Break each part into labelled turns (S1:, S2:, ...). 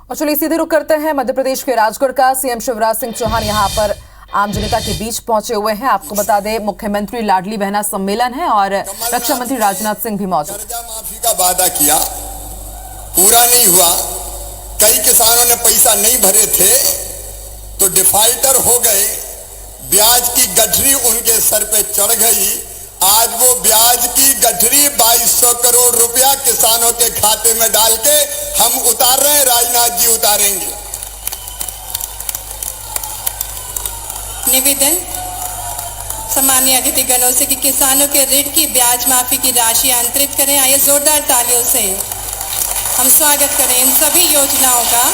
S1: और चलिए सीधे रुक करते हैं मध्य प्रदेश के राजगढ़ का। सीएम शिवराज सिंह चौहान यहां पर आम जनता के बीच पहुंचे हुए हैं। आपको बता दें, मुख्यमंत्री लाडली बहना सम्मेलन है और रक्षा मंत्री राजनाथ सिंह भी मौजूद।
S2: कर्जा माफी का वादा किया, पूरा नहीं हुआ। कई किसानों ने पैसा नहीं भरे थे तो डिफॉल्टर हो गए, ब्याज की गठरी उनके सर पे चढ़ गई। आज वो ब्याज की गठरी 2200 करोड़ रुपया किसानों के खाते में डाल के हम उतार रहे हैं, राजनाथ जी उतारेंगे।
S3: निवेदन सम्मानीय अतिथिगणों से कि किसानों के ऋण की ब्याज माफी की राशि अंतरित करें। आइए जोरदार तालियों से हम स्वागत करें इन सभी योजनाओं का।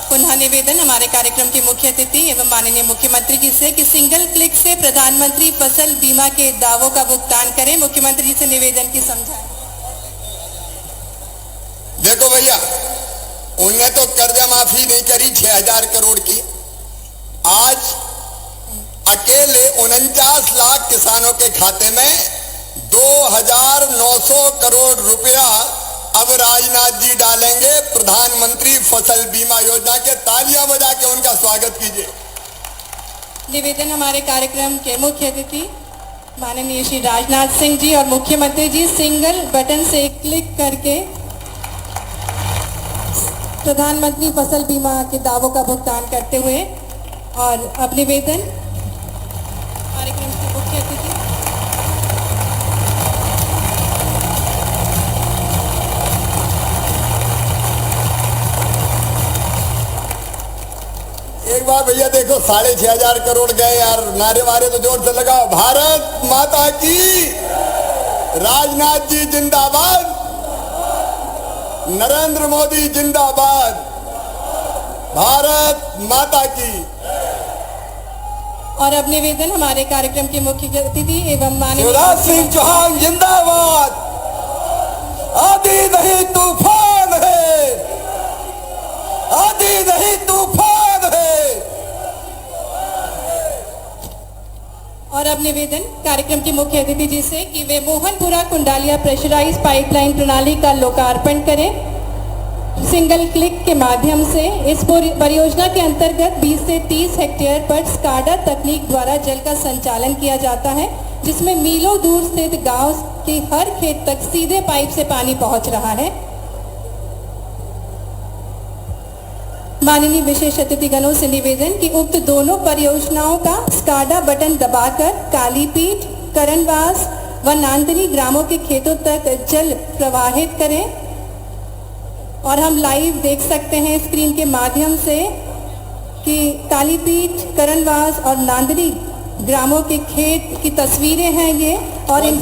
S3: पुनः निवेदन हमारे कार्यक्रम के मुख्य अतिथि एवं माननीय मुख्यमंत्री जी से कि सिंगल क्लिक से प्रधानमंत्री फसल बीमा के दावों का भुगतान करें। मुख्यमंत्री जी से निवेदन की समझाएं।
S2: देखो भैया, उनने तो कर्जा माफी नहीं करी 6000 करोड़ की। आज अकेले 49 लाख किसानों के खाते में 2900 करोड़ रुपया अब राजनाथ जी डालेंगे प्रधानमंत्री फसल बीमा योजना के। तालियां बजा के उनका स्वागत कीजिए।
S3: निवेदन हमारे कार्यक्रम के मुख्य अतिथि माननीय श्री राजनाथ सिंह जी और मुख्यमंत्री जी सिंगल बटन से क्लिक करके प्रधानमंत्री फसल बीमा के दावों का भुगतान करते हुए। और अब निवेदन कार्यक्रम के मुख्य अतिथि
S2: एक बार भैया देखो, 6500 करोड़ गए यार। नारे वारे तो जोर से लगाओ। भारत माता की, राजनाथ जी जिंदाबाद, नरेंद्र मोदी जिंदाबाद, भारत माता की।
S3: और अब निवेदन हमारे कार्यक्रम के मुख्य अतिथि एवं माननीय
S2: शिवराज सिंह चौहान जिंदाबाद। आधी नहीं तूफान है, आधी नहीं तूफान है।
S3: और अब निवेदन कार्यक्रम के मुख्य अतिथि जी से कि वे मोहनपुरा कुंडालिया प्रेशराइज पाइपलाइन प्रणाली का लोकार्पण करें। सिंगल क्लिक के माध्यम से इस परियोजना के अंतर्गत 20 से 30 हेक्टेयर पर स्काडा तकनीक द्वारा जल का संचालन किया जाता है, जिसमें मीलों दूर स्थित गांव के हर खेत तक सीधे पाइप से पानी पहुंच रहा है। माननीय विशेष अतिथिगणों से निवेदन कि उक्त दोनों परियोजनाओं का स्काडा बटन दबाकर कालीपीठ, करणवास व नांदनी ग्रामों के खेतों तक जल प्रवाहित करें। और हम लाइव देख सकते हैं स्क्रीन के माध्यम से कि कालीपीठ, करणवास और नांदनी ग्रामों के खेत की तस्वीरें हैं ये। और इन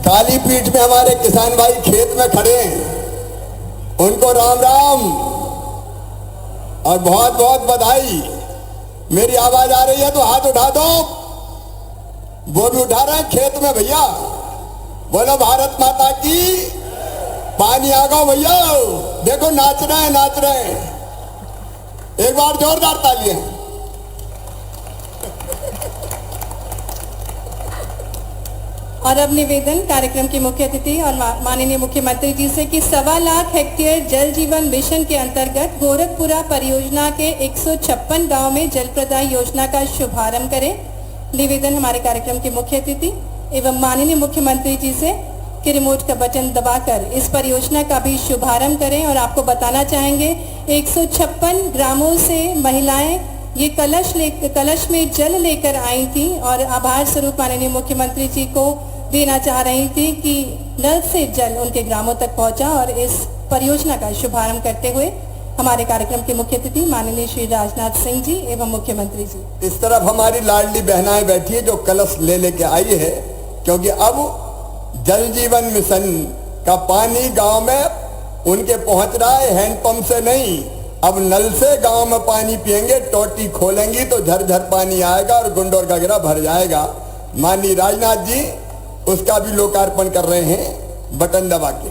S2: कालीपीठ में हमारे किसान भाई खेत में खड़े हैं, उनको राम राम और बहुत बहुत बधाई। मेरी आवाज आ रही है तो हाथ उठा दो। वो भी उठा रहे हैं खेत में भैया। बोलो भारत माता की। पानी आ गया भैया, देखो नाच रहे हैं, नाच रहे हैं। एक बार जोरदार तालियां।
S3: और अब निवेदन कार्यक्रम के मुख्य अतिथि और माननीय मुख्यमंत्री जी से कि 1.25 लाख हेक्टेयर जल जीवन मिशन के अंतर्गत गोरखपुरा परियोजना के 156 गांव में जल प्रदाय योजना का शुभारंभ करें। निवेदन हमारे कार्यक्रम के मुख्य अतिथि एवं माननीय मुख्यमंत्री जी से कि रिमोट का बटन दबाकर इस परियोजना का भी शुभारंभ करें। और आपको बताना चाहेंगे 156 ग्रामों से महिलाएं ये कलश में जल लेकर आई थी और आभार स्वरूप माननीय मुख्यमंत्री जी को देना चाह रही थी कि नल से जल उनके ग्रामों तक पहुंचा। और इस परियोजना का शुभारंभ करते हुए हमारे कार्यक्रम के मुख्य अतिथि माननीय श्री राजनाथ सिंह जी एवं मुख्यमंत्री जी।
S2: इस तरफ हमारी लाडली बहनाएं बैठी है जो कलश ले लेके आई है, क्योंकि अब जल जीवन मिशन का पानी गांव में उनके पहुंच रहा है, हैंडपंप से नहीं। अब नल से गांव में पानी पिएंगे, टोटी खोलेंगी तो झरझर पानी आएगा और गुंडोर गगरा भर जाएगा। माननीय राजनाथ जी उसका भी लोकार्पण कर रहे हैं बटन दबा के।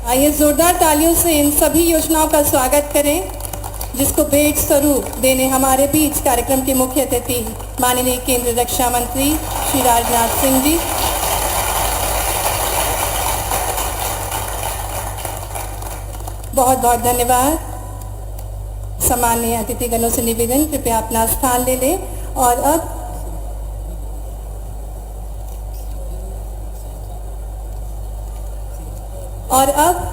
S3: आइए जोरदार तालियों से इन सभी योजनाओं का स्वागत करें। जिसको भेंट स्वरूप देने हमारे बीच कार्यक्रम के मुख्य अतिथि माननीय केंद्रीय रक्षा मंत्री श्री राजनाथ सिंह जी, बहुत बहुत धन्यवाद। सम्माननीय अतिथिगणों से निवेदन, कृपया अपना स्थान ले लें। और अब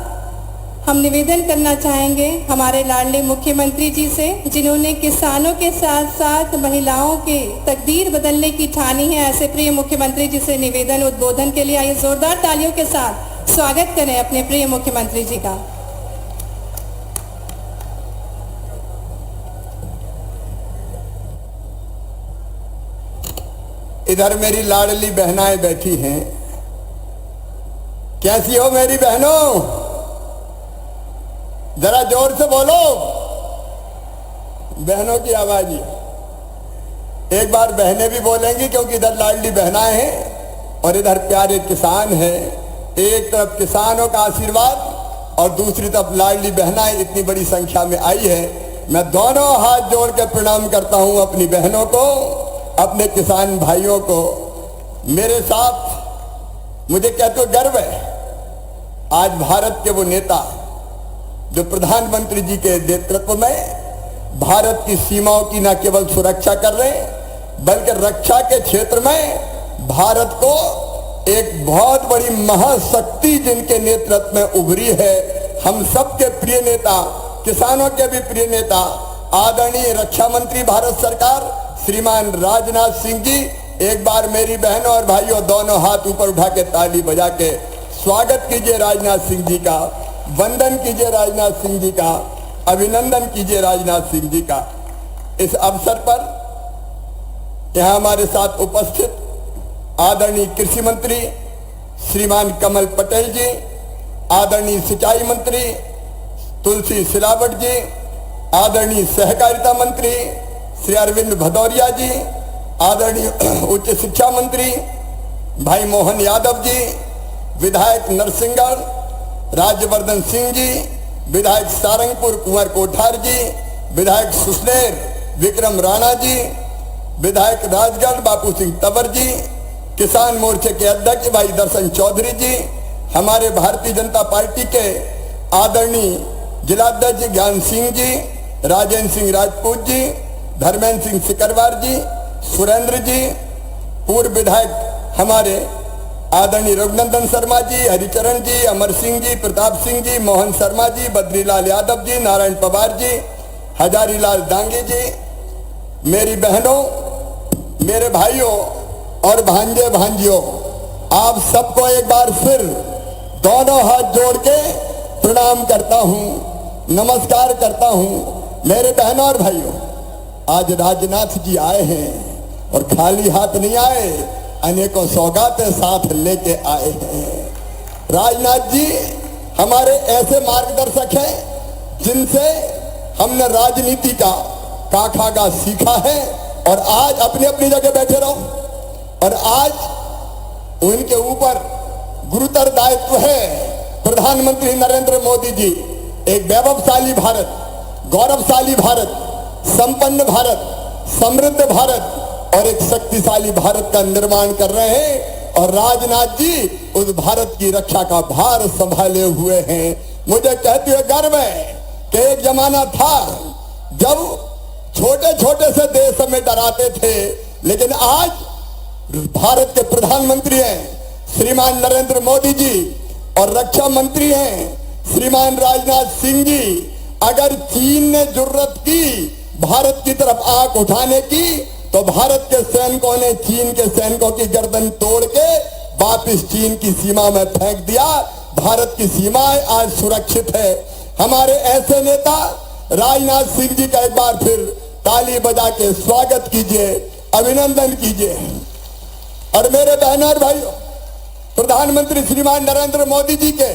S3: हम निवेदन करना चाहेंगे हमारे लाडले मुख्यमंत्री जी से, जिन्होंने किसानों के साथ साथ महिलाओं के तकदीर बदलने की ठानी है। ऐसे प्रिय मुख्यमंत्री जी से निवेदन उद्बोधन के लिए आइए जोरदार तालियों के साथ स्वागत करें अपने प्रिय मुख्यमंत्री जी का।
S2: इधर मेरी लाडली बहनाएं बैठी हैं। कैसी हो मेरी बहनों? जरा जोर से बोलो, बहनों की आवाज ही। एक बार बहनें भी बोलेंगी, क्योंकि इधर लाडली बहनाएं हैं और इधर प्यारे किसान हैं। एक तरफ किसानों का आशीर्वाद और दूसरी तरफ लाडली बहनाएं इतनी बड़ी संख्या में आई है। मैं दोनों हाथ जोड़ के प्रणाम करता हूं अपनी बहनों को, अपने किसान भाइयों को। मेरे साथ मुझे कहते हो गर्व है, आज भारत के वो नेता जो प्रधानमंत्री जी के नेतृत्व में भारत की सीमाओं की न केवल सुरक्षा कर रहे हैं, बल्कि रक्षा के क्षेत्र में भारत को एक बहुत बड़ी महाशक्ति जिनके नेतृत्व में उभरी है। हम सबके प्रिय नेता, किसानों के भी प्रिय नेता, आदरणीय रक्षा मंत्री भारत सरकार श्रीमान राजनाथ सिंह जी, एक बार मेरी बहनों और भाइयों दोनों हाथ ऊपर उठा के ताली बजा के स्वागत कीजिए राजनाथ सिंह जी का, वंदन कीजिए राजनाथ सिंह जी का, अभिनंदन कीजिए राजनाथ सिंह जी का। इस अवसर पर यहां हमारे साथ उपस्थित आदरणीय कृषि मंत्री श्रीमान कमल पटेल जी, आदरणीय सिंचाई मंत्री तुलसी सिलावट जी, आदरणीय सहकारिता मंत्री श्री अरविंद भदौरिया जी, आदरणीय उच्च शिक्षा मंत्री भाई मोहन यादव जी, विधायक नरसिंहगढ़ राज्यवर्धन सिंह जी, विधायक सारंगपुर कुंवर कोठार जी, विधायक सुसनेर विक्रम राणा जी, विधायक राजगढ़ बापू सिंह तंवर जी, किसान मोर्चे के अध्यक्ष भाई दर्शन चौधरी जी, हमारे भारतीय जनता पार्टी के आदरणीय जिलाध्यक्ष ज्ञान सिंह जी, राजेंद्र सिंह राजपूत जी, धर्मेंद्र सिंह सिकरवार जी, सुरेंद्र जी, पूर्व विधायक हमारे आदरणीय रघुनंदन शर्मा जी, हरिचरण जी, अमर सिंह जी, प्रताप सिंह जी, मोहन शर्मा जी, बद्रीलाल यादव जी, नारायण पवार जी, हजारीलाल डांगे जी, मेरी बहनों, मेरे भाइयों और भांजे भांजियों, आप सबको एक बार फिर दोनों हाथ जोड़ के प्रणाम करता हूं, नमस्कार करता हूं। मेरे बहनों और भाइयों, आज राजनाथ जी आए हैं और खाली हाथ नहीं आए, अनेकों सौगातें साथ लेके आए हैं। राजनाथ जी हमारे ऐसे मार्गदर्शक हैं जिनसे हमने राजनीति का काखागा सीखा है, और आज अपनी अपनी जगह बैठे रहो, और आज उनके ऊपर गुरुतर दायित्व है। प्रधानमंत्री नरेंद्र मोदी जी एक वैभवशाली भारत, गौरवशाली भारत, संपन्न भारत, समृद्ध भारत और एक शक्तिशाली भारत का निर्माण कर रहे हैं, और राजनाथ जी उस भारत की रक्षा का भार संभाले हुए हैं। मुझे कहते हुए गर्व है कि एक जमाना था जब छोटे छोटे से देश हमें डराते थे, लेकिन आज भारत के प्रधानमंत्री हैं श्रीमान नरेंद्र मोदी जी और रक्षा मंत्री हैं श्रीमान राजनाथ सिंह जी। अगर चीन ने जरूरत की भारत की तरफ आंख उठाने की, तो भारत के सैनिकों ने चीन के सैनिकों की गर्दन तोड़ के वापिस चीन की सीमा में फेंक दिया। भारत की सीमाएं आज सुरक्षित है। हमारे ऐसे नेता राजनाथ सिंह जी का एक बार फिर ताली बजा के स्वागत कीजिए, अभिनंदन कीजिए। और मेरे बहनों और भाइयों, प्रधानमंत्री श्रीमान नरेंद्र मोदी जी के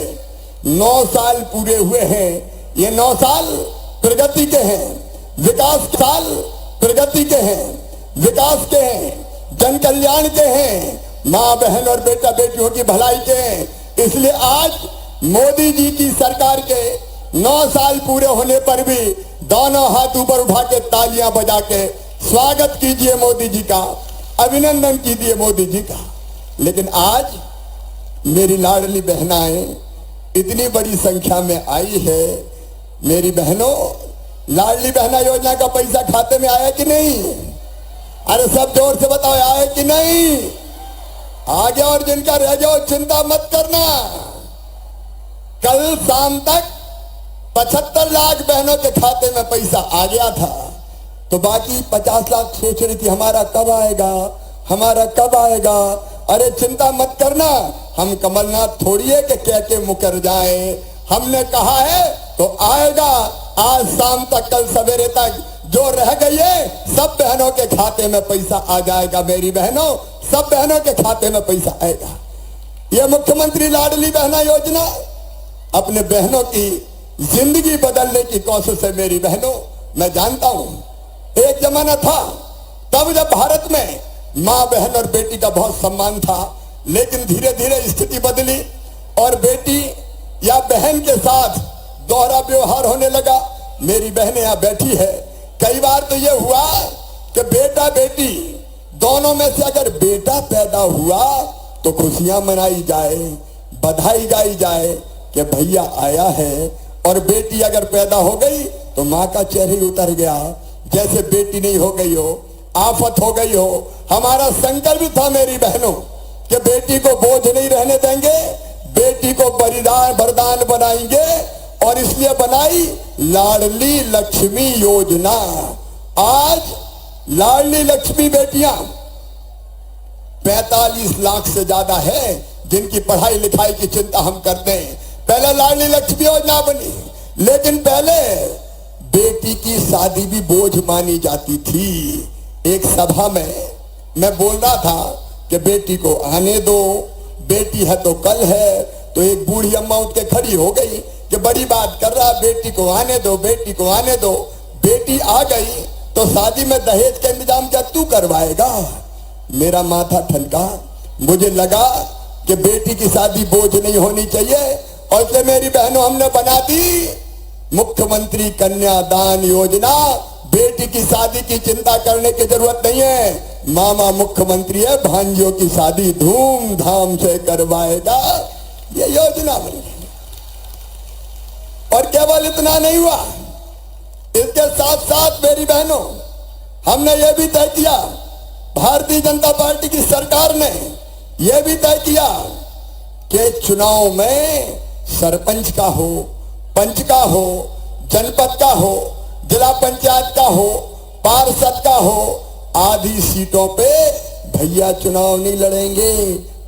S2: 9 साल पूरे हुए हैं। ये 9 साल प्रगति के हैं, विकास साल प्रगति के हैं, विकास के हैं, जन कल्याण के हैं, माँ बहन और बेटा बेटियों की भलाई के हैं। इसलिए आज मोदी जी की सरकार के 9 साल पूरे होने पर भी दोनों हाथ ऊपर उठा के तालियां बजा के स्वागत कीजिए मोदी जी का, अभिनंदन कीजिए मोदी जी का। लेकिन आज मेरी लाडली बहनाएं इतनी बड़ी संख्या में आई है। मेरी बहनों, लाडली बहना योजना का पैसा खाते में आया कि नहीं? अरे सब जोर से बताओ, आया कि नहीं? आगे और जिनका रह जाओ चिंता मत करना। कल शाम तक 75 लाख बहनों के खाते में पैसा आ गया था, तो बाकी 50 लाख सोच रही थी हमारा कब आएगा, हमारा कब आएगा। अरे चिंता मत करना, हम कमलनाथ थोड़ी है कि कह के मुकर जाए। हमने कहा है तो आएगा। आज शाम तक, कल सवेरे तक जो रह गई है सब बहनों के खाते में पैसा आ जाएगा। मेरी बहनों, सब बहनों के खाते में पैसा आएगा। यह मुख्यमंत्री लाडली बहना योजना अपने बहनों की जिंदगी बदलने की कोशिश है। मेरी बहनों, मैं जानता हूं एक जमाना था तब जब भारत में मां, बहन और बेटी का बहुत सम्मान था, लेकिन धीरे धीरे स्थिति बदली और बेटी या बहन के साथ दोहरा व्यवहार होने लगा। मेरी बहन यहां बैठी है, कई बार तो यह हुआ कि बेटा बेटी दोनों में से अगर बेटा पैदा हुआ तो खुशियां मनाई जाए, बधाई गाई जाए कि भैया आया है, और बेटी अगर पैदा हो गई तो मां का चेहरा ही उतर गया, जैसे बेटी नहीं हो गई हो, आफत हो गई हो। हमारा संकल्प था मेरी बहनों कि बेटी को बोझ नहीं रहने देंगे, बेटी को बलिदान वरदान बनाएंगे, और इसलिए बनाई लाडली लक्ष्मी योजना। आज लाडली लक्ष्मी बेटियां 45 लाख से ज्यादा है जिनकी पढ़ाई लिखाई की चिंता हम करते हैं। पहले लाडली लक्ष्मी योजना बनी, लेकिन पहले बेटी की शादी भी बोझ मानी जाती थी। एक सभा में मैं बोल रहा था कि बेटी को आने दो, बेटी है तो कल है, तो एक बूढ़ी अम्मा उठ के खड़ी हो गई कि बड़ी बात कर रहा, बेटी को आने दो, बेटी को आने दो। बेटी आ गई तो शादी में दहेज का इंतजाम क्या तू करवाएगा? मेरा माथा ठनका, मुझे लगा कि बेटी की शादी बोझ नहीं होनी चाहिए, और इसलिए मेरी बहनों हमने बना दी मुख्यमंत्री कन्यादान योजना। बेटी की शादी की चिंता करने की जरूरत नहीं है, मामा मुख्यमंत्री है, भांजियों की शादी धूमधाम से करवाएगा। ये योजना बन गई। और केवल इतना नहीं हुआ, इसके साथ साथ मेरी बहनों हमने ये भी तय किया, भारतीय जनता पार्टी की सरकार ने यह भी तय किया कि चुनाव में सरपंच का हो, पंच का हो, जनपद का हो, जिला पंचायत का हो, पार्षद का हो, आधी सीटों पे भैया चुनाव नहीं लड़ेंगे,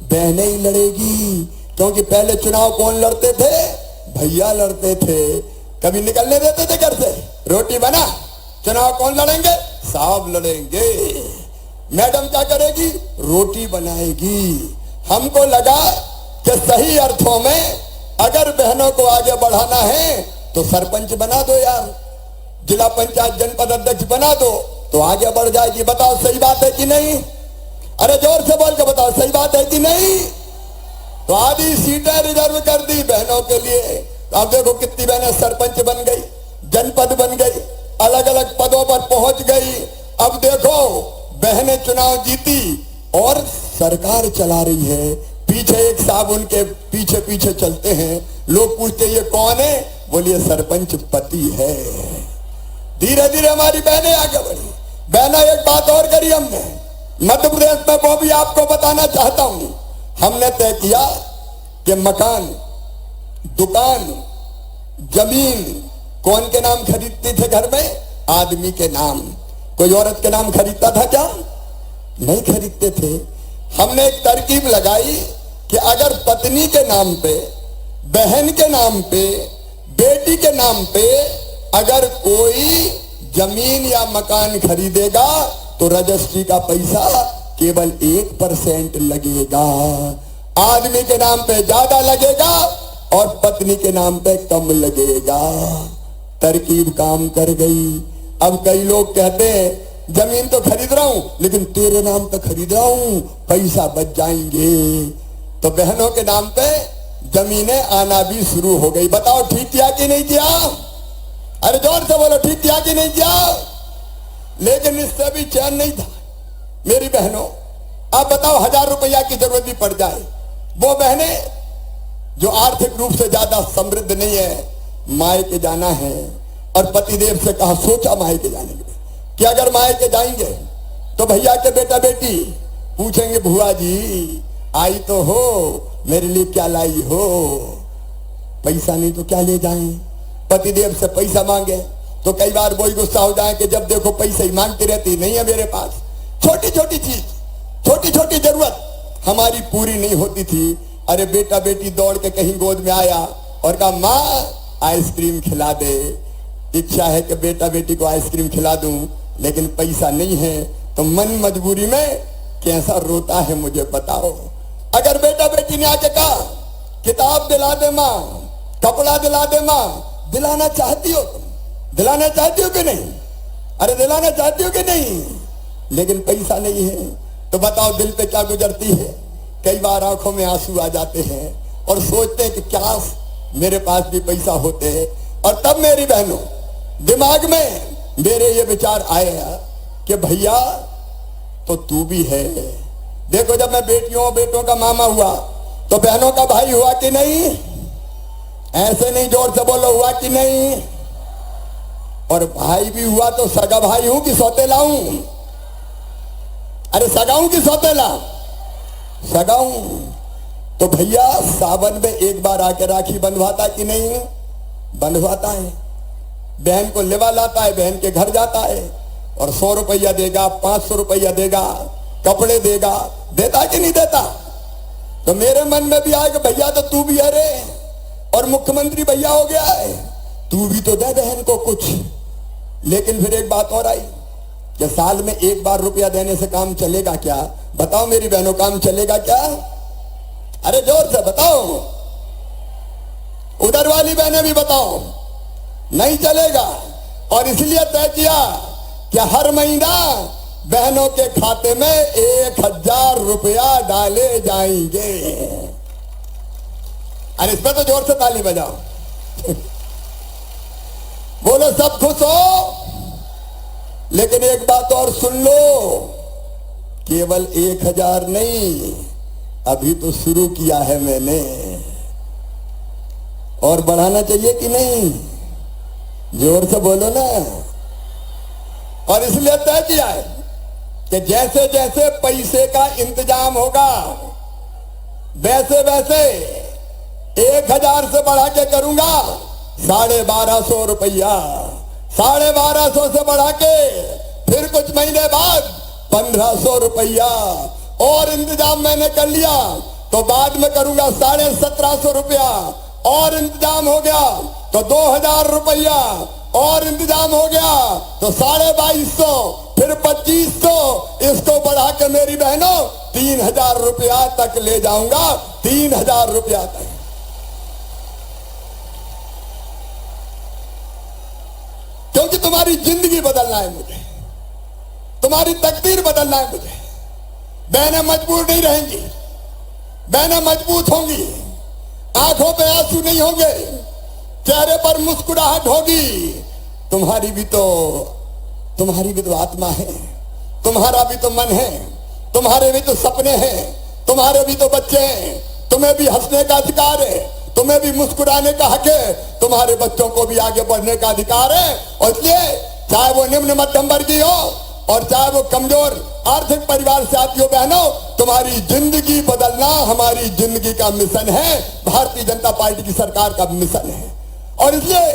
S2: बहनें ही लड़ेगी। क्योंकि पहले चुनाव कौन लड़ते थे? भैया लड़ते थे। कभी निकलने देते थे घर से? रोटी बना, चुनाव कौन लड़ेंगे? साहब लड़ेंगे। मैडम क्या करेगी? रोटी बनाएगी। हमको लगा कि सही अर्थों में अगर बहनों को आगे बढ़ाना है तो सरपंच बना दो यार, जिला पंचायत जनपद अध्यक्ष बना दो, तो आगे बढ़ जाएगी। बताओ सही बात है कि नहीं? अरे जोर से बोल के बताओ सही बात है कि नहीं? तो आधी सीटें रिजर्व कर दी बहनों के लिए। अब देखो कितनी बहनें सरपंच बन गई, जनपद बन गई, अलग अलग पदों पर पहुंच गई। अब देखो बहनें चुनाव जीती और सरकार चला रही है। पीछे एक साहब उनके पीछे पीछे चलते हैं। लोग पूछते ये कौन है? बोलिए सरपंच पति है। धीरे धीरे हमारी बहनें आगे बढ़ी। बहना एक बात और करी हमने मध्य प्रदेश में, वो भी आपको बताना चाहता हूं। हमने तय किया कि मकान, दुकान, जमीन कौन के नाम खरीदते थे घर में? आदमी के नाम। कोई औरत के नाम खरीदता था क्या? नहीं खरीदते थे। हमने एक तरकीब लगाई कि अगर पत्नी के नाम पे, बहन के नाम पे, बेटी के नाम पे अगर कोई जमीन या मकान खरीदेगा तो रजिस्ट्री का पैसा केवल 1% लगेगा। आदमी के नाम पे ज्यादा लगेगा और पत्नी के नाम पे कम लगेगा। तरकीब काम कर गई। अब कई लोग कहते हैं जमीन तो खरीद रहा हूं लेकिन तेरे नाम पे खरीद रहा हूं, पैसा बच जाएंगे। तो बहनों के नाम पे जमीनें आना भी शुरू हो गई। बताओ ठीक किया कि नहीं किया? अरे जोर से बोलो, ठीक किया कि नहीं किया? लेकिन इससे भी चैन नहीं था। मेरी बहनों, आप बताओ, 1000 रुपया की जरूरत भी पड़ जाए, वो बहनें जो आर्थिक रूप से ज्यादा समृद्ध नहीं है, मायके जाना है, और पतिदेव से कहा, सोचा मायके जाने के लिए कि अगर मायके जाएंगे तो भैया के बेटा बेटी पूछेंगे, भुआ जी आई तो हो, मेरे लिए क्या लाई हो? पैसा नहीं तो क्या ले जाएं? पतिदेव से पैसा मांगे तो कई बार वही गुस्सा हो जाए कि जब देखो पैसा ही मांगती रहती, नहीं है मेरे पास। छोटी छोटी चीज, छोटी छोटी जरूरत हमारी पूरी नहीं होती थी। अरे बेटा बेटी दौड़ के कहीं गोद में आया और कहा, माँ आइसक्रीम खिला दे। इच्छा है कि बेटा बेटी को आइसक्रीम खिला दूं, लेकिन पैसा नहीं है, तो मन मजबूरी में कैसा रोता है मुझे बताओ। अगर बेटा बेटी ने आके कहा, किताब दिला दे माँ, कपड़ा दिला दे माँ, दिलाना चाहती हो तुम? दिलाना चाहती हो कि नहीं? अरे दिलाना चाहती हो कि नहीं? लेकिन पैसा नहीं है, तो बताओ दिल पे क्या गुजरती है? कई बार आंखों में आंसू आ जाते हैं और सोचते हैं कि क्या मेरे पास भी पैसा होते। और तब मेरी बहनों, दिमाग में मेरे ये विचार आया कि भैया तो तू भी है। देखो, जब मैं बेटियों बेटों का मामा हुआ तो बहनों का भाई हुआ कि नहीं? ऐसे नहीं, जोर से बोलो, हुआ कि नहीं? और भाई भी हुआ तो सगा भाई हूं कि सौतेला हूं? अरे सगा हूं कि सौतेला? सगा हूं। तो भैया सावन में एक बार आके राखी बंधवाता कि नहीं? बंधवाता है। बहन को लेवा लाता है, बहन के घर जाता है और 100 रुपया देगा, 500 रुपया देगा, कपड़े देगा, देता कि नहीं देता? तो मेरे मन में भी आएगा, भैया तो तू भी है रे, और मुख्यमंत्री भैया हो गया है, तू भी तो दे बहन को कुछ। लेकिन फिर एक बात और आई कि साल में एक बार रुपया देने से काम चलेगा क्या? बताओ मेरी बहनों, काम चलेगा क्या? अरे जोर से बताओ, उधर वाली बहनें भी बताओ, नहीं चलेगा। और इसलिए तय किया कि हर महीना बहनों के खाते में 1000 रुपया डाले जाएंगे। और इसमें तो जोर से ताली बजाओ। बोलो सब खुश हो। लेकिन एक बात और सुन लो, केवल 1000 नहीं, अभी तो शुरू किया है मैंने, और बढ़ाना चाहिए कि नहीं? जोर से बोलो ना। और इसलिए तय किया है कि जैसे जैसे पैसे का इंतजाम होगा, वैसे वैसे 1000 से बढ़ा के करूंगा 1250 रुपया, 1250 से बढ़ा के फिर कुछ महीने बाद 1500 रुपया, और इंतजाम मैंने कर लिया तो बाद में करूंगा 1750 रुपया, और इंतजाम हो गया तो 2000 रुपया, और इंतजाम हो गया तो 2250, फिर 2500, इसको बढ़ा के मेरी बहनों 3000 रुपया तक ले जाऊंगा, 3000 रुपया तक। क्योंकि तुम्हारी जिंदगी बदलना है मुझे, तुम्हारी तकदीर बदलना है मुझे। बहनें मजबूर नहीं रहेंगी, बहनें मजबूत होंगी, आंखों पे आंसू नहीं होंगे, चेहरे पर मुस्कुराहट होगी। तुम्हारी भी तो आत्मा है, तुम्हारा भी तो मन है, तुम्हारे भी तो सपने हैं, तुम्हारे भी तो बच्चे हैं, तुम्हें भी हंसने का अधिकार है, तुम्हें भी मुस्कुराने का हक है, तुम्हारे बच्चों को भी आगे बढ़ने का अधिकार है। और इसलिए चाहे वो निम्न मध्यम वर्गीय हो और चाहे वो कमजोर आर्थिक परिवार से आती हो, बहनों, तुम्हारी जिंदगी बदलना हमारी जिंदगी का मिशन है, भारतीय जनता पार्टी की सरकार का मिशन है। और इसलिए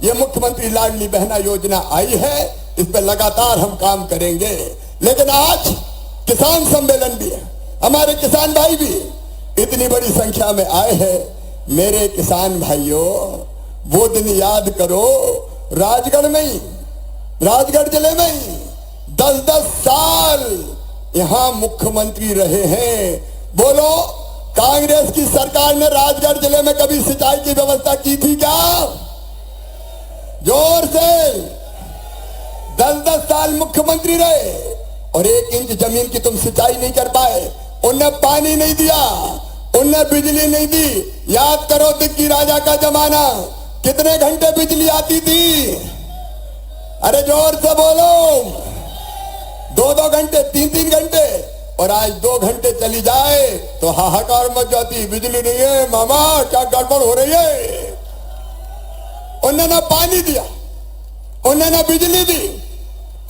S2: ये मुख्यमंत्री लाडली बहना योजना आई है, इस पर लगातार हम काम करेंगे। लेकिन आज किसान सम्मेलन भी है, हमारे किसान भाई भी इतनी बड़ी संख्या में आए हैं। मेरे किसान भाइयों, वो दिन याद करो, राजगढ़ में ही, राजगढ़ जिले में ही 10-10 साल यहां मुख्यमंत्री रहे हैं। बोलो, कांग्रेस की सरकार ने राजगढ़ जिले में कभी सिंचाई की व्यवस्था की थी क्या? जोर से। 10-10 साल मुख्यमंत्री रहे और 1 इंच जमीन की तुम सिंचाई नहीं कर पाए। उनने पानी नहीं दिया, उनने बिजली नहीं दी। याद करो दिग्गी राजा का जमाना, कितने घंटे बिजली आती थी? अरे जोर से बोलो। 2-2 घंटे, 3-3 घंटे। और आज 2 घंटे चली जाए तो हाहाकार मच जाती, बिजली नहीं है मामा, क्या गड़बड़ हो रही है। उन्होंने पानी दिया, उन्होंने बिजली दी,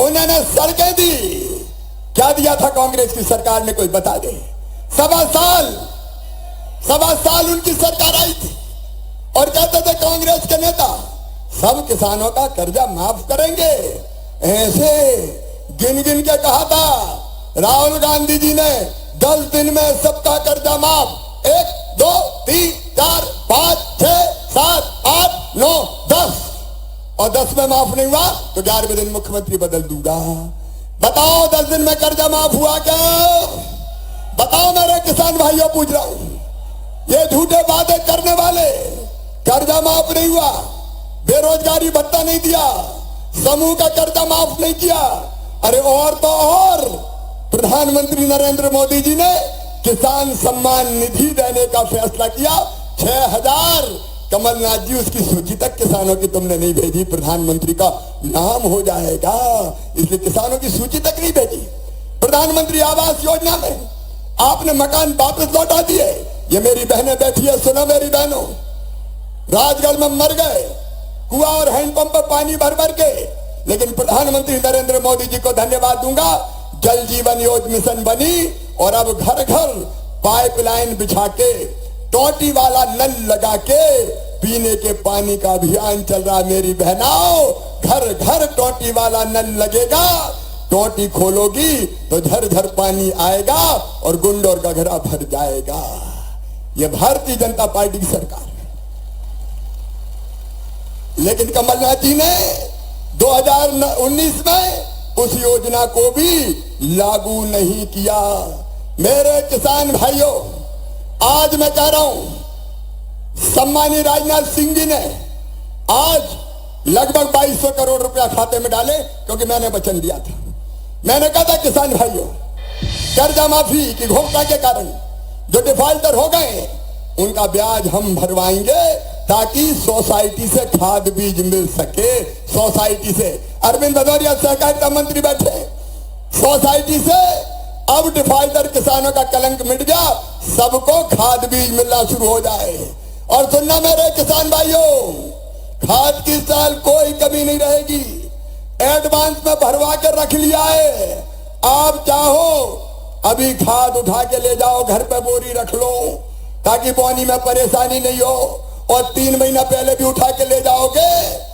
S2: उन्होंने सड़कें दी। क्या दिया था कांग्रेस की सरकार ने, कोई बता दे। 1.25 साल उनकी सरकार आई थी और कहते थे कांग्रेस के नेता सब किसानों का कर्जा माफ करेंगे। ऐसे गिन गिन के कहा था राहुल गांधी जी ने 10 दिन में सबका कर्जा माफ। 1 2 3 4 5 6 7 8 9 10 और 10 में माफ नहीं हुआ तो 11वें दिन मुख्यमंत्री बदल दूंगा। बताओ 10 दिन में कर्जा माफ हुआ क्या? बताओ मेरे किसान भाइयों, पूछ रहा हूं। ये झूठे वादे करने वाले, कर्जा माफ नहीं हुआ, बेरोजगारी भत्ता नहीं दिया, समूह का कर्जा माफ नहीं किया। अरे और तो और प्रधानमंत्री नरेंद्र मोदी जी ने किसान सम्मान निधि देने का फैसला किया। 6,000 कमलनाथ जी उसकी सूची तक किसानों की तुमने नहीं भेजी, प्रधानमंत्री का नाम हो जाएगा इसलिए किसानों की सूची तक नहीं भेजी। प्रधानमंत्री आवास योजना में आपने मकान वापस लौटा दिए। ये मेरी बहनें बैठी है, सुनो मेरी बहनों, राजगढ़ में मर गए कुआं और हैंडपंप पर पानी भर भर के, लेकिन प्रधानमंत्री नरेंद्र मोदी जी को धन्यवाद दूंगा, जल जीवन योजना मिशन बनी और अब घर घर पाइपलाइन बिछा के, टोटी वाला नल लगा के पीने के पानी का अभियान चल रहा। मेरी बहनाओं, घर घर टोटी वाला नल लगेगा, टोटी खोलोगी तो झरझर पानी आएगा और गुंडोर का घड़ा भर जाएगा। ये भारतीय जनता पार्टी की सरकार है। लेकिन कमलनाथ जी ने 2019 में उस योजना को भी लागू नहीं किया। मेरे किसान भाइयों, आज मैं कह रहा हूं, सम्मानीय राजनाथ सिंह जी ने आज लगभग 2200 करोड़ रुपया खाते में डाले, क्योंकि मैंने वचन दिया था। मैंने कहा था किसान भाइयों, कर्जा माफी की घोषणा के कारण जो डिफॉल्टर हो गए उनका ब्याज हम भरवाएंगे ताकि सोसाइटी से खाद बीज मिल सके। सोसाइटी से अरविंद भदौरिया सहकारिता मंत्री बैठे, सोसाइटी से अब डिफॉल्टर किसानों का कलंक मिट गया, सबको खाद बीज मिलना शुरू हो जाए। और सुनना मेरे किसान भाइयों, खाद की साल कोई कमी नहीं रहेगी, एडवांस में भरवा के रख लिया है। आप चाहो अभी खाद उठा के ले जाओ, घर पे बोरी रख लो ताकि बोनी में परेशानी नहीं हो, और 3 महीना पहले भी उठा के ले जाओगे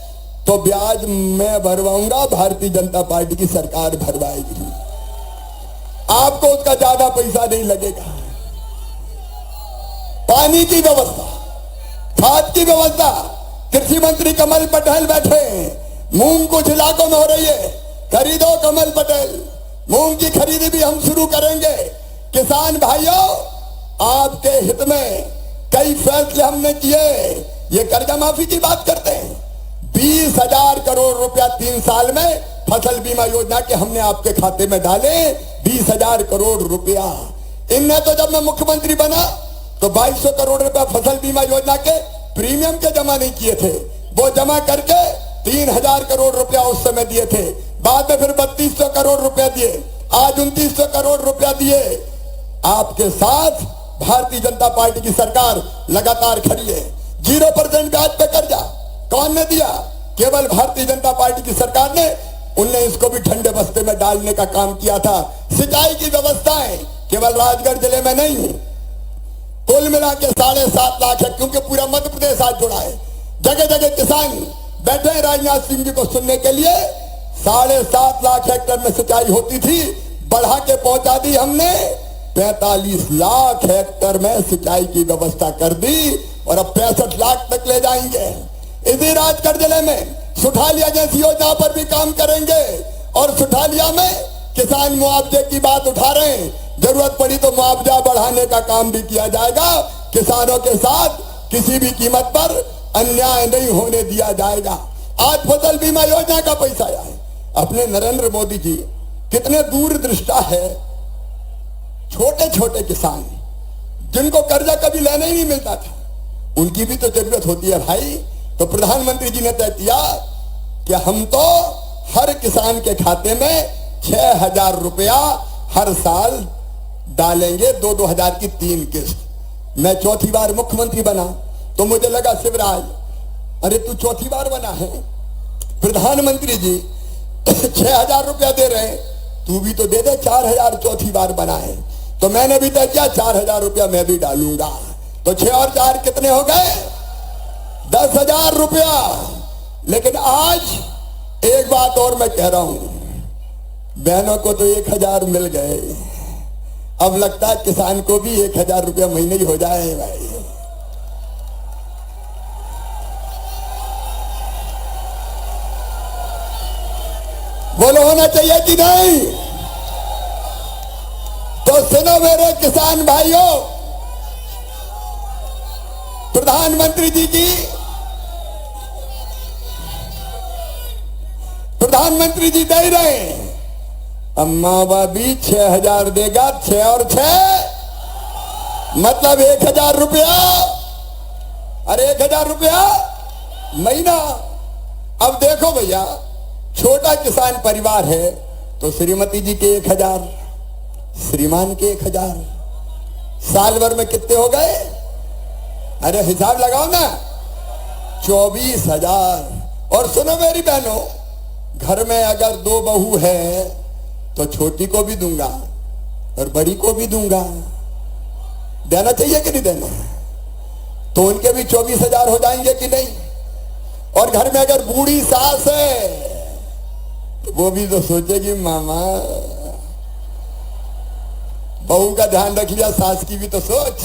S2: तो ब्याज मैं भरवाऊंगा, भारतीय जनता पार्टी की सरकार भरवाएगी, आपको उसका ज्यादा पैसा नहीं लगेगा। पानी की व्यवस्था, खाद की व्यवस्था, कृषि मंत्री कमल पटेल बैठे हैं। मूंग कुछ इलाकों में हो रही है, खरीदो कमल पटेल, मूंग की खरीदी भी हम शुरू करेंगे। किसान भाइयों, आपके हित में कई फैसले हमने किए। ये कर्जा माफी की बात करते हैं, 20,000 करोड़ रुपया 3 साल में फसल बीमा योजना के हमने आपके खाते में डाले, 20,000 करोड़ रुपया। इनने तो जब मैं मुख्यमंत्री बना तो 2200 करोड़ रुपया फसल बीमा योजना के प्रीमियम के जमा नहीं किए थे, वो जमा करके 3,000 करोड़ रुपया उस समय दिए थे। बाद में फिर 3200 करोड़ रुपया दिए, आज 2900 करोड़ रुपया दिए। आपके साथ भारतीय जनता पार्टी की सरकार लगातार खड़ी है। 0% ब्याज पे कर्जा कौन ने दिया? केवल भारतीय जनता पार्टी की सरकार ने। उनने इसको भी ठंडे बस्ते में डालने का काम किया था। सिंचाई की व्यवस्थाएं केवल राजगढ़ जिले में नहीं, कुल मिला के 7.5 लाख है, क्योंकि पूरा मध्य प्रदेश आज जुड़ा है। जगह जगह किसान बैठे हैं राजनाथ सिंह जी को सुनने के लिए। 7.5 लाख हेक्टेयर में सिंचाई होती थी, बढ़ा के पहुंचा दी हमने, 45 लाख हेक्टेयर में सिंचाई की व्यवस्था कर दी और अब 65 लाख तक ले जाएंगे। इसी राजगढ़ जिले में सुठालिया जैसी योजना पर भी काम करेंगे और सुठालिया में किसान मुआवजे की बात उठा रहे हैं, जरूरत पड़ी तो मुआवजा बढ़ाने का काम भी किया जाएगा। किसानों के साथ किसी भी कीमत पर अन्याय नहीं होने दिया जाएगा। आज फसल बीमा योजना का पैसा आया है। अपने नरेंद्र मोदी जी कितने दूरदृष्टा है। छोटे छोटे किसान जिनको कर्जा कभी लेने ही नहीं मिलता था, उनकी भी तो जरूरत होती है भाई। तो प्रधानमंत्री जी ने तय किया कि हम तो हर किसान के खाते में 6,000 रुपया हर साल डालेंगे, 2-2 हजार की 3 किस्त। मैं चौथी बार मुख्यमंत्री बना तो मुझे लगा शिवराज, अरे तू चौथी बार बना है, प्रधानमंत्री जी 6,000 रुपया दे रहे हैं, तू भी तो दे दे 4,000, चौथी बार बना है। तो मैंने भी तय किया 4,000 रुपया मैं भी डालूंगा। तो 6 और 4 कितने हो गए? 10,000 रुपया। लेकिन आज एक बात और मैं कह रहा हूं, बहनों को तो 1,000 मिल गए, अब लगता है किसान को भी 1,000 रुपया महीने ही हो जाए भाई। बोलो होना चाहिए कि नहीं? तो सुनो मेरे किसान भाइयों, प्रधानमंत्री जी दे रहे हैं, अम्मा बाबी 6,000 देगा, 6 और 6 मतलब 1,000 रुपया। अरे 1,000 रुपया महीना। अब देखो भैया, छोटा किसान परिवार है तो श्रीमती जी के 1,000, श्रीमान के 1,000, साल भर में कितने हो गए? अरे हिसाब लगाओ ना, 24,000। और सुनो मेरी बहनों, घर में अगर 2 बहू है तो छोटी को भी दूंगा और बड़ी को भी दूंगा। देना चाहिए कि नहीं देना? तो उनके भी 24,000 हो जाएंगे कि नहीं? और घर में अगर बूढ़ी सास है तो वो भी तो सोचेगी मामा बहू का ध्यान रख लिया, सास की भी तो सोच।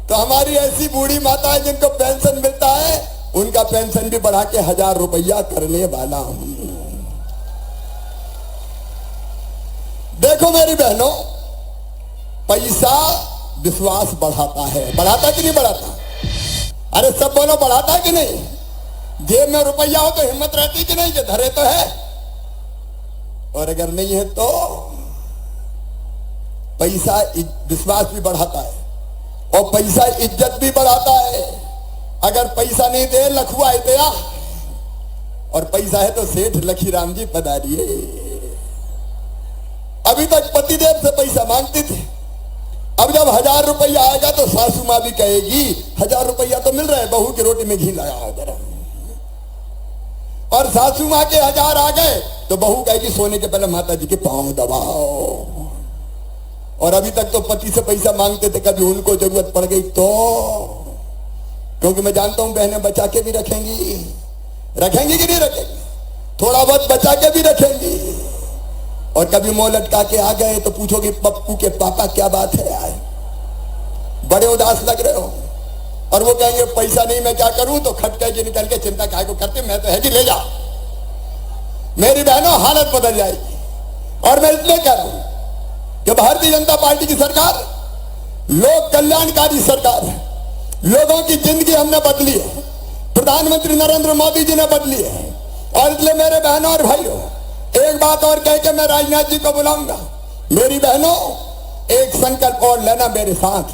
S2: तो हमारी ऐसी बूढ़ी माता है जिनको पेंशन मिलता है, उनका पेंशन भी बढ़ा के 1,000 रुपया करने वाला हूं। देखो मेरी बहनों, पैसा विश्वास बढ़ाता है, बढ़ाता कि नहीं बढ़ाता? अरे सब बोलो, बढ़ाता कि नहीं? जेब में रुपया हो तो हिम्मत रहती कि नहीं कि धरे तो है, और अगर नहीं है तो पैसा विश्वास भी बढ़ाता है और पैसा इज्जत भी बढ़ाता है। अगर पैसा नहीं दे लखुआ इतया, और पैसा है तो सेठ लखीराम जी पधारिए। अभी तक पतिदेव से पैसा मांगते थे, अब जब 1,000 रुपया आएगा तो सासू मां भी कहेगी 1,000 रुपया तो मिल रहा है, बहू की रोटी में घी लगाओ जरा। और सासू मां के 1,000 आ गए तो बहू कहेगी सोने के पहले माता जी के पांव दबाओ। और अभी तक तो पति से पैसा मांगते थे, कभी उनको जरूरत पड़ गई तो, क्योंकि मैं जानता हूं बहनें बचा के भी रखेंगी, रखेंगी कि नहीं रखेंगी? थोड़ा बहुत बचा के भी रखेंगी। और कभी मुंह लटका के आ गए तो पूछोगे पप्पू के पापा क्या बात है यार, बड़े उदास लग रहे हो? और वो कहेंगे पैसा नहीं मैं क्या करूं, तो खटके की निकल के चिंता काय को करते, मैं तो है कि ले जा। मेरी बहनों हालत बदल जाएगी। और मैं इसलिए कह रहा हूं कि भारतीय जनता पार्टी की सरकार लोक कल्याणकारी सरकार है, लोगों की जिंदगी हमने बदली है, प्रधानमंत्री नरेंद्र मोदी जी ने बदली है। और इसलिए मेरे बहनों और भाइयों, एक बात और कह के मैं राजनाथ जी को बुलाऊंगा। मेरी बहनों, एक संकल्प और लेना मेरे साथ,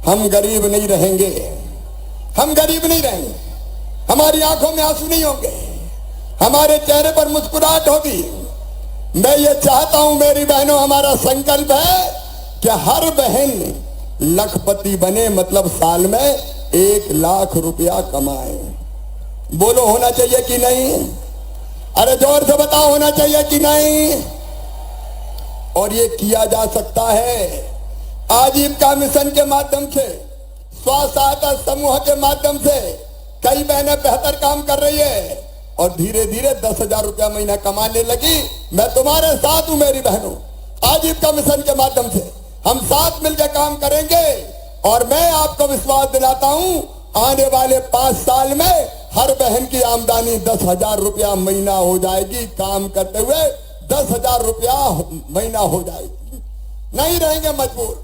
S2: हम गरीब नहीं रहेंगे, हम गरीब नहीं रहेंगे, हमारी आंखों में आंसू नहीं होंगे, हमारे चेहरे पर मुस्कुराहट होगी। मैं ये चाहता हूं मेरी बहनों, हमारा संकल्प है कि हर बहन लखपति बने, मतलब साल में 1,00,000 रुपया कमाए। बोलो होना चाहिए कि नहीं? अरे जोर से बताओ, होना चाहिए कि नहीं? और ये किया जा सकता है आजीविका मिशन के माध्यम से, स्व सहायता समूह के माध्यम से कई बहनें बेहतर काम कर रही है और धीरे धीरे 10,000 रुपया महीना कमाने लगी। मैं तुम्हारे साथ हूं मेरी बहनों, आजीविका मिशन के माध्यम से हम साथ मिलकर काम करेंगे। और मैं आपको विश्वास दिलाता हूं, आने वाले 5 साल में हर बहन की आमदनी 10,000 रुपया महीना हो जाएगी। काम करते हुए 10,000 रुपया महीना हो जाएगी। नहीं रहेंगे मजबूर,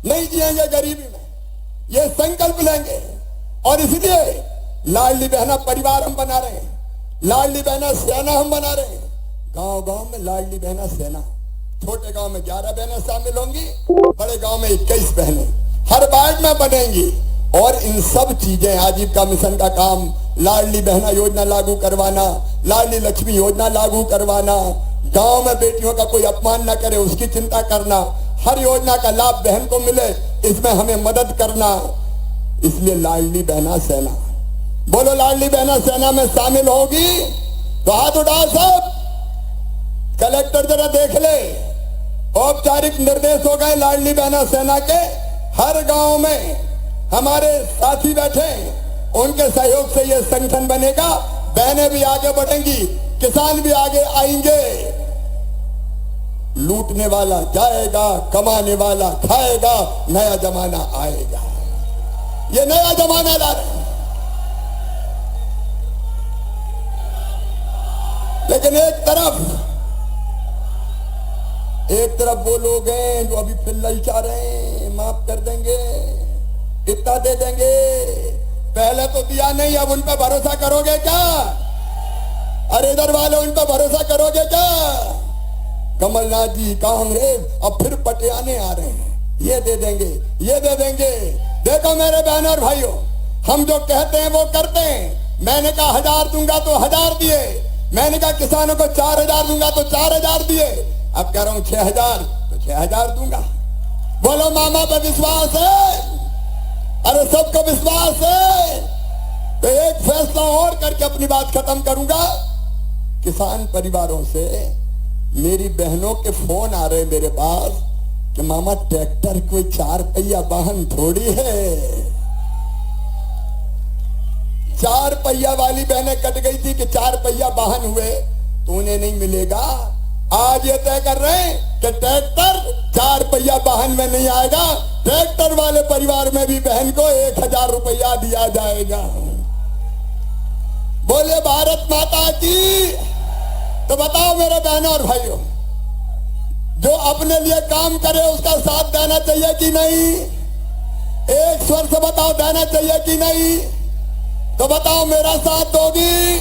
S2: नहीं जिएंगे गरीबी में, ये संकल्प लेंगे। और इसलिए लाडली बहना परिवार हम बना रहे हैं, लाडली बहना सेना हम बना रहे हैं। गांव गांव में लाडली बहना सेना, छोटे गांव में 11 बहनें शामिल होंगी, बड़े गांव में 21 बहनें हर वार्ड में बनेंगी। और इन सब चीजें, आजीविका मिशन का काम, लाडली बहना योजना लागू करवाना, लाडली लक्ष्मी योजना लागू करवाना, गांव में बेटियों का कोई अपमान न करे उसकी चिंता करना, हर योजना का लाभ बहन को मिले इसमें हमें मदद करना। इसलिए लाडली बहना सेना, बोलो लाडली बहना सेना में शामिल होगी तो हाथ उठाओ सब। कलेक्टर जरा देख ले, औपचारिक निर्देश हो गए लाडली बहना सेना के। हर गांव में हमारे साथी बैठे, उनके सहयोग से यह संगठन बनेगा, बहनें भी आगे बढ़ेंगी, किसान भी आगे आएंगे। लूटने वाला जाएगा, कमाने वाला खाएगा, नया जमाना आएगा। ये नया जमाना ला रहे हैं। लेकिन एक तरफ वो लोग हैं जो अभी फिर ललचा रहे हैं, माफ कर देंगे, इतना दे देंगे, पहले तो दिया नहीं, अब उन पर भरोसा करोगे क्या? अरे इधर वाले उन पर भरोसा करोगे क्या? कमलनाथ जी, कांग्रेस अब फिर पटियाने आ रहे हैं, ये दे देंगे, ये दे देंगे। देखो मेरे बहनों और भाइयों, हम जो कहते हैं वो करते हैं। मैंने कहा 1000 दूंगा तो 1000 दिए, मैंने कहा किसानों को 4000 दूंगा तो 4000 दिए, अब कह रहा हूं 6000 तो 6000 दूंगा। बोलो मामा पे विश्वास है? अरे सबको विश्वास है। तो एक फैसला और करके अपनी बात खत्म करूंगा। किसान परिवारों से मेरी बहनों के फोन आ रहे मेरे पास कि मामा ट्रैक्टर कोई 4 पहिया वाहन थोड़ी है। 4 पहिया वाली बहनें कट गई थी कि 4 पहिया वाहन हुए तो उन्हें नहीं मिलेगा। आज ये तय कर रहे हैं कि ट्रैक्टर 4 पहिया वाहन में नहीं आएगा, ट्रैक्टर वाले परिवार में भी बहन को 1000 रुपया दिया जाएगा। बोले भारत माता की। तो बताओ मेरे बहनों और भाइयों, जो अपने लिए काम करे उसका साथ देना चाहिए कि नहीं? एक स्वर से बताओ, देना चाहिए कि नहीं? तो बताओ मेरा साथ दोगी?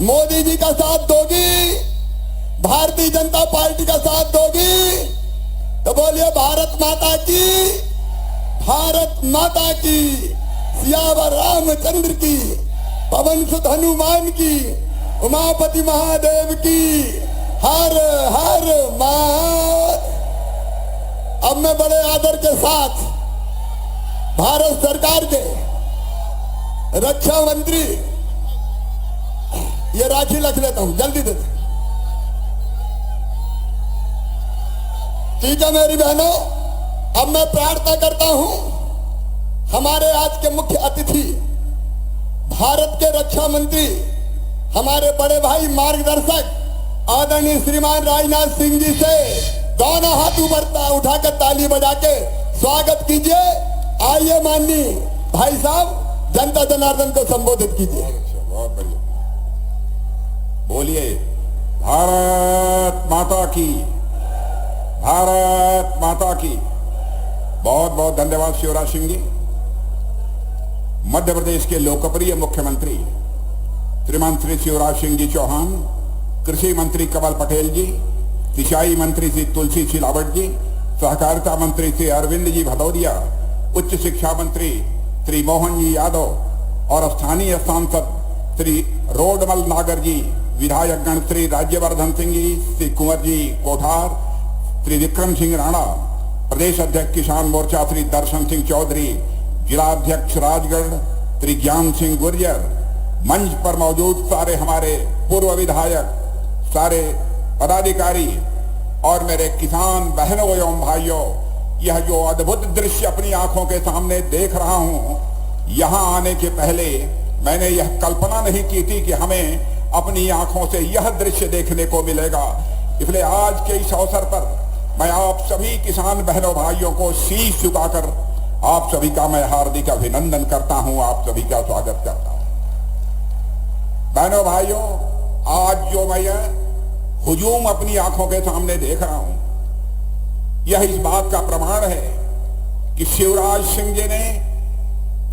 S2: मोदी जी का साथ दोगी? भारतीय जनता पार्टी का साथ दोगी? तो बोलिए भारत माता की, भारत माता की, सियावर रामचंद्र की, पवन सुत हनुमान की, उमापति महादेव की, हर हर मात। अब मैं बड़े आदर के साथ भारत सरकार के रक्षा मंत्री, ये राखी रख लेता हूं, जल्दी दे। ठीक है मेरी बहनों, अब मैं प्रार्थना करता हूं हमारे आज के मुख्य अतिथि भारत के रक्षा मंत्री, हमारे बड़े भाई मार्गदर्शक आदरणीय श्रीमान राजनाथ सिंह जी से दोनों हाथ ऊपर उठाकर ताली बजा के स्वागत कीजिए। आइए माननीय भाई साहब, जनता जनार्दन को संबोधित कीजिए।
S4: बहुत बढ़िया, बोलिए भारत माता की, भारत माता की। बहुत बहुत धन्यवाद शिवराज सिंह जी। मध्य प्रदेश के लोकप्रिय मुख्यमंत्री श्रीमान श्री शिवराज सिंह जी चौहान, कृषि मंत्री कमल पटेल जी, सिंचाई मंत्री श्री तुलसी सिलावट जी, सहकारिता मंत्री श्री अरविंद जी भदौरिया, उच्च शिक्षा मंत्री श्री मोहन जी यादव और स्थानीय सांसद श्री रोडमल नागर जी, विधायक गण श्री राज्यवर्धन सिंह जी, श्री कुंवर जी कोठार, श्री विक्रम सिंह राणा, प्रदेश अध्यक्ष किसान मोर्चा श्री दर्शन सिंह चौधरी, जिला अध्यक्ष राजगढ़ श्री ज्ञान सिंह गुर्जर, मंच पर मौजूद सारे हमारे पूर्व विधायक, सारे पदाधिकारी और मेरे किसान बहनों एवं भाइयों, यह जो अद्भुत दृश्य अपनी आंखों के सामने देख रहा हूं, यहां आने के पहले मैंने यह कल्पना नहीं की थी कि हमें अपनी आंखों से यह दृश्य देखने को मिलेगा। इसलिए आज के इस अवसर पर मैं आप सभी किसान बहनों भाइयों को शीश झुकाकर आप सभी का मैं हार्दिक अभिनंदन करता हूं, आप सभी का स्वागत करता हूं। बहनों भाइयों, आज जो मैं हुजूम अपनी आंखों के सामने देख रहा हूं, यह इस बात का प्रमाण है कि शिवराज सिंह जी ने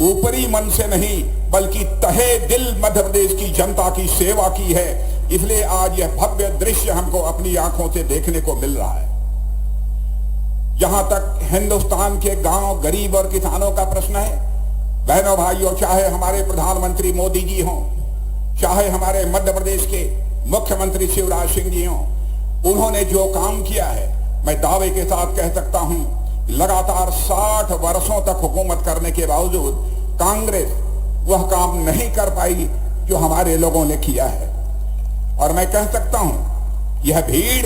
S4: ऊपरी मन से नहीं बल्कि तहे दिल मध्य प्रदेश की जनता की सेवा की है। इसलिए आज यह भव्य दृश्य हमको अपनी आंखों से देखने को मिल रहा है। जहां तक हिंदुस्तान के गांव गरीब और किसानों का प्रश्न है, बहनों भाइयों, चाहे हमारे प्रधानमंत्री मोदी जी हों, चाहे हमारे मध्य प्रदेश के मुख्यमंत्री शिवराज सिंह जी हों, उन्होंने जो काम किया है, मैं दावे के साथ कह सकता हूं, लगातार 60 वर्षों तक हुकूमत करने के बावजूद कांग्रेस वह काम नहीं कर पाई जो हमारे लोगों ने किया है। और मैं कह सकता हूं, यह भीड़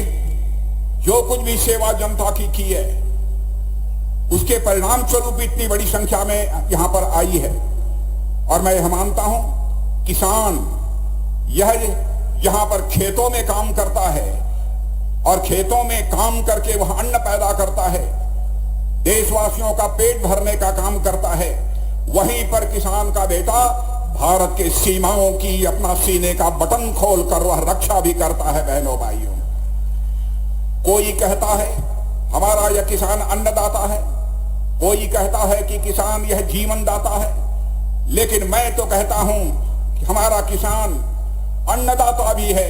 S4: जो कुछ भी सेवा जनता की है, उसके परिणाम स्वरूप इतनी बड़ी संख्या में यहां पर आई है। और मैं यह मानता हूं, किसान यह यहां पर खेतों में काम करता है और खेतों में काम करके वह अन्न पैदा करता है, देशवासियों का पेट भरने का काम करता है, वहीं पर किसान का बेटा भारत के सीमाओं की अपना सीने का बटन खोलकर वह रक्षा भी करता है। बहनों भाइयों, कोई कहता है हमारा यह किसान अन्नदाता है, कोई कहता है कि किसान यह जीवन दाता है, लेकिन मैं तो कहता हूं कि हमारा किसान अन्नदाता भी है,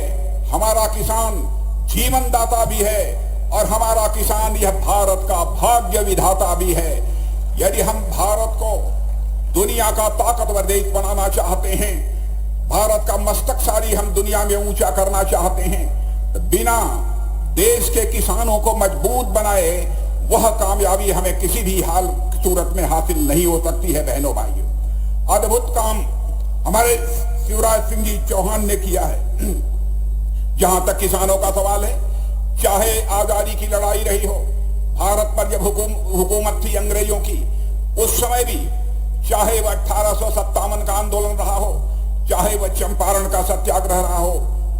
S4: हमारा किसान जीवन दाता भी है और हमारा किसान यह भारत का भाग्य विधाता भी है। यदि हम भारत को दुनिया का ताकतवर देश बनाना चाहते हैं, भारत का मस्तकसारी हम दुनिया में ऊंचा करना चाहते हैं, तो बिना देश के किसानों को मजबूत बनाए वह कामयाबी हमें किसी भी हाल सूरत में हासिल नहीं हो सकती है। बहनों भाइयों, अद्भुत काम हमारे शिवराज सिंह जी चौहान ने किया है। जहां तक किसानों का सवाल है, चाहे आजादी की लड़ाई रही हो, भारत पर जब हुकूमत थी अंग्रेजों की, उस समय भी चाहे वह 1857 का आंदोलन रहा हो, चाहे वह चंपारण का सत्याग्रह रहा हो,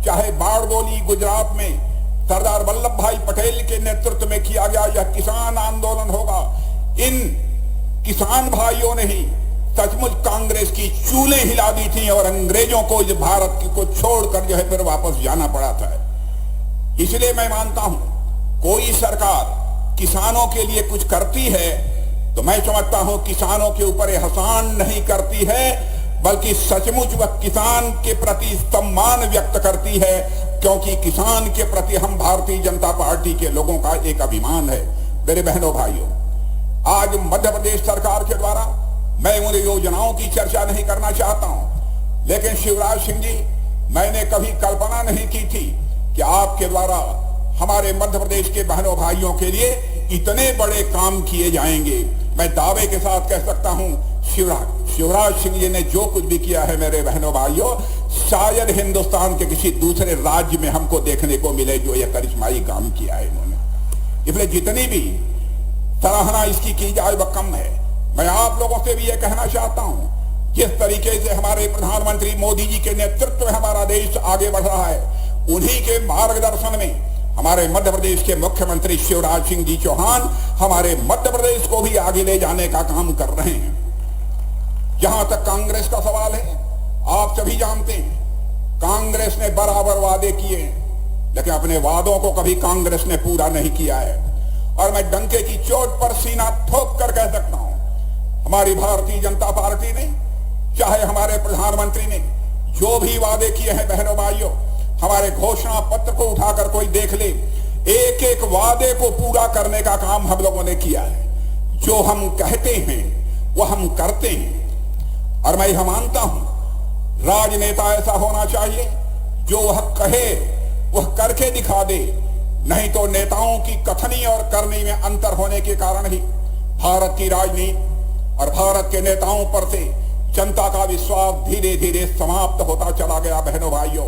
S4: चाहे बारडोली गुजरात में सरदार वल्लभ भाई पटेल के नेतृत्व में किया गया यह किसान आंदोलन होगा, इन किसान भाइयों ने ही सचमुच कांग्रेस की चूलें हिला दी थी और अंग्रेजों को इस भारत को छोड़कर जो है फिर वापस जाना पड़ा था। इसलिए मैं मानता हूं, कोई सरकार किसानों के लिए कुछ करती है तो मैं समझता हूं किसानों के ऊपर एहसान नहीं करती है, बल्कि सचमुच वह किसान के प्रति सम्मान व्यक्त करती है, क्योंकि किसान के प्रति हम भारतीय जनता पार्टी के लोगों का एक अभिमान है। मेरे बहनों भाइयों, आज मध्य प्रदेश सरकार के द्वारा मैं उन योजनाओं की चर्चा नहीं करना चाहता हूं, लेकिन शिवराज सिंह जी, मैंने कभी कल्पना नहीं की थी कि आपके द्वारा हमारे मध्य प्रदेश के बहनों भाइयों के लिए इतने बड़े काम किए जाएंगे। मैं दावे के साथ कह सकता हूं, शिवराज सिंह जी ने जो कुछ भी किया है मेरे बहनों भाइयों, शायद हिंदुस्तान के किसी दूसरे राज्य में हमको देखने को मिले जो यह करिश्माई काम किया है इन्होंने। इसलिए जितनी भी सराहना इसकी की जाए वह कम है। मैं आप लोगों से भी यह कहना चाहता हूं, जिस तरीके से हमारे प्रधानमंत्री मोदी जी के नेतृत्व में हमारा देश आगे बढ़ रहा है, उन्हीं के मार्गदर्शन में हमारे मध्य प्रदेश के मुख्यमंत्री शिवराज सिंह जी चौहान हमारे मध्य प्रदेश को भी आगे ले जाने का काम कर रहे हैं। जहां तक कांग्रेस का सवाल है, आप सभी जानते हैं कांग्रेस ने बराबर वादे किए हैं, लेकिन अपने वादों को कभी कांग्रेस ने पूरा नहीं किया है। और मैं डंके की चोट पर सीना ठोक कर कह सकता हूं, हमारी भारतीय जनता पार्टी ने, चाहे हमारे प्रधानमंत्री ने जो भी वादे किए हैं, बहनों भाइयों, हमारे घोषणा पत्र को उठाकर कोई देख ले, एक एक वादे को पूरा करने का काम हम लोगों ने किया है। जो हम कहते हैं वह हम करते हैं। और मैं यह मानता हूं, राजनेता ऐसा होना चाहिए जो वह कहे वह करके दिखा दे, नहीं तो नेताओं की कथनी और करनी में अंतर होने के कारण ही भारत की राजनीति और भारत के नेताओं पर से जनता का विश्वास धीरे धीरे समाप्त होता चला गया। बहनों भाइयों,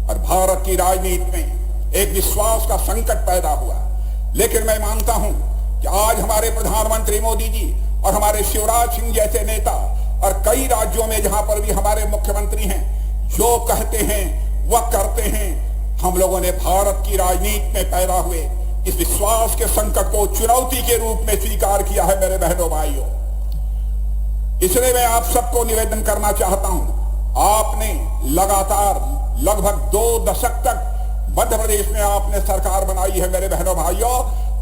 S4: और भारत की राजनीति में एक विश्वास का संकट पैदा हुआ। लेकिन मैं मानता हूं कि आज हमारे प्रधानमंत्री मोदी जी और हमारे शिवराज सिंह जैसे नेता और कई राज्यों में जहां पर भी हमारे मुख्यमंत्री हैं, जो कहते हैं वह करते हैं। हम लोगों ने भारत की राजनीति में पैदा हुए इस विश्वास के संकट को चुनौती के रूप में स्वीकार किया है। मेरे बहनों भाइयों, इसलिए मैं आप सबको निवेदन करना चाहता हूं, आपने लगातार लगभग 2 दशक तक मध्य प्रदेश में आपने सरकार बनाई है। मेरे बहनों भाइयों,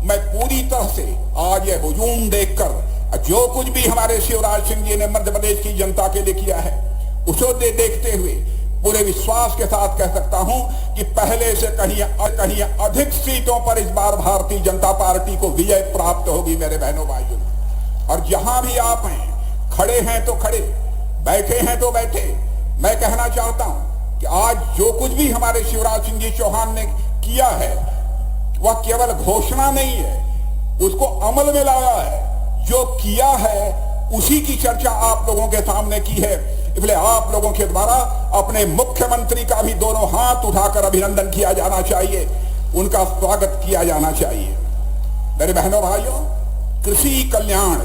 S4: मैं पूरी तरह से आज ये हुजूम देखकर जो कुछ भी हमारे शिवराज सिंह जी ने मध्य प्रदेश की जनता के लिए किया है, उसको देखते हुए पूरे विश्वास के साथ कह सकता हूं कि पहले से कहीं अधिक सीटों पर इस बार भारतीय जनता पार्टी को विजय प्राप्त होगी। मेरे बहनों भाइयों, और जहां भी आप हैं, खड़े हैं तो खड़े, बैठे हैं तो बैठे। मैं कहना चाहता हूं कि आज जो कुछ भी हमारे शिवराज सिंह जी चौहान ने किया है वह केवल घोषणा नहीं है, उसको अमल में लाया है। जो किया है उसी की चर्चा आप लोगों के सामने की है, इसलिए आप लोगों के द्वारा अपने मुख्यमंत्री का भी दोनों हाथ उठाकर अभिनंदन किया जाना चाहिए, उनका स्वागत किया जाना चाहिए। मेरे बहनों भाइयों, कृषि कल्याण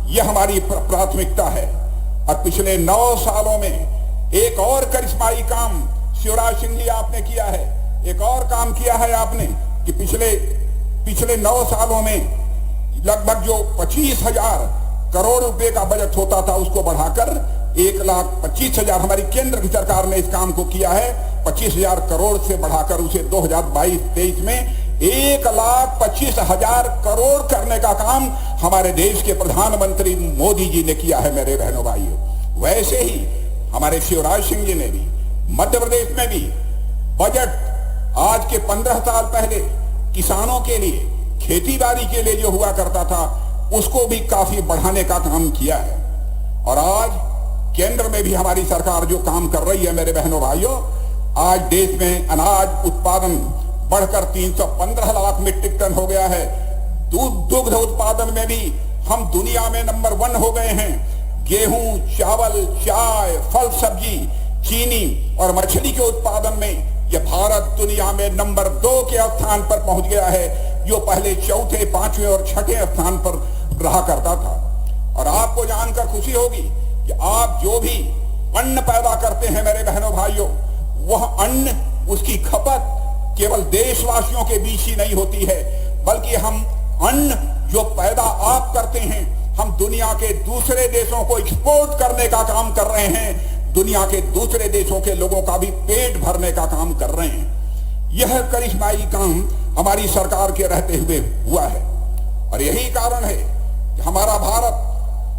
S4: यह हमारी प्राथमिकता है और पिछले 9 सालों में एक और करिश्माई काम शिवराज सिंह जी आपने किया है। एक और काम किया है आपने कि पिछले 9 सालों में लगभग जो 25,000 करोड़ रुपए का बजट होता था उसको बढ़ाकर 1,25,000 हमारी केंद्र की सरकार ने इस काम को किया है। 25,000 करोड़ से बढ़ाकर उसे 2022-23 में 1,25,000 करोड़ करने का काम हमारे देश के प्रधानमंत्री मोदी जी ने किया है। मेरे बहनों भाइयों, वैसे ही हमारे शिवराज सिंह जी ने भी मध्य प्रदेश में भी बजट आज के 15 साल पहले किसानों के लिए, खेती बाड़ी के लिए जो हुआ करता था उसको भी काफी बढ़ाने का काम किया है। और आज केंद्र में भी हमारी सरकार जो काम कर रही है मेरे बहनों भाइयों, आज देश में अनाज उत्पादन बढ़कर 315 लाख मीट्रिक टन हो गया है। दुग्ध उत्पादन में भी हम दुनिया में नंबर 1 हो गए हैं। गेहूं, चावल, चाय, फल सब्जी, चीनी और मछली के उत्पादन में यह भारत दुनिया में नंबर 2 के स्थान पर पहुंच गया है, जो पहले 4थे, 5वें और 6ठे स्थान पर रहा करता था। और आपको जानकर खुशी होगी कि आप जो भी अन्न पैदा करते हैं मेरे बहनों भाइयों, वह अन्न, उसकी खपत केवल देशवासियों के बीच ही नहीं होती है, बल्कि हम अन्न जो पैदा आप करते हैं, हम दुनिया के दूसरे देशों को एक्सपोर्ट करने का काम कर रहे हैं। दुनिया के दूसरे देशों के लोगों का भी पेट भरने का काम कर रहे हैं। यह करिश्माई काम हमारी सरकार के रहते हुए हुआ है। और यही कारण है कि हमारा भारत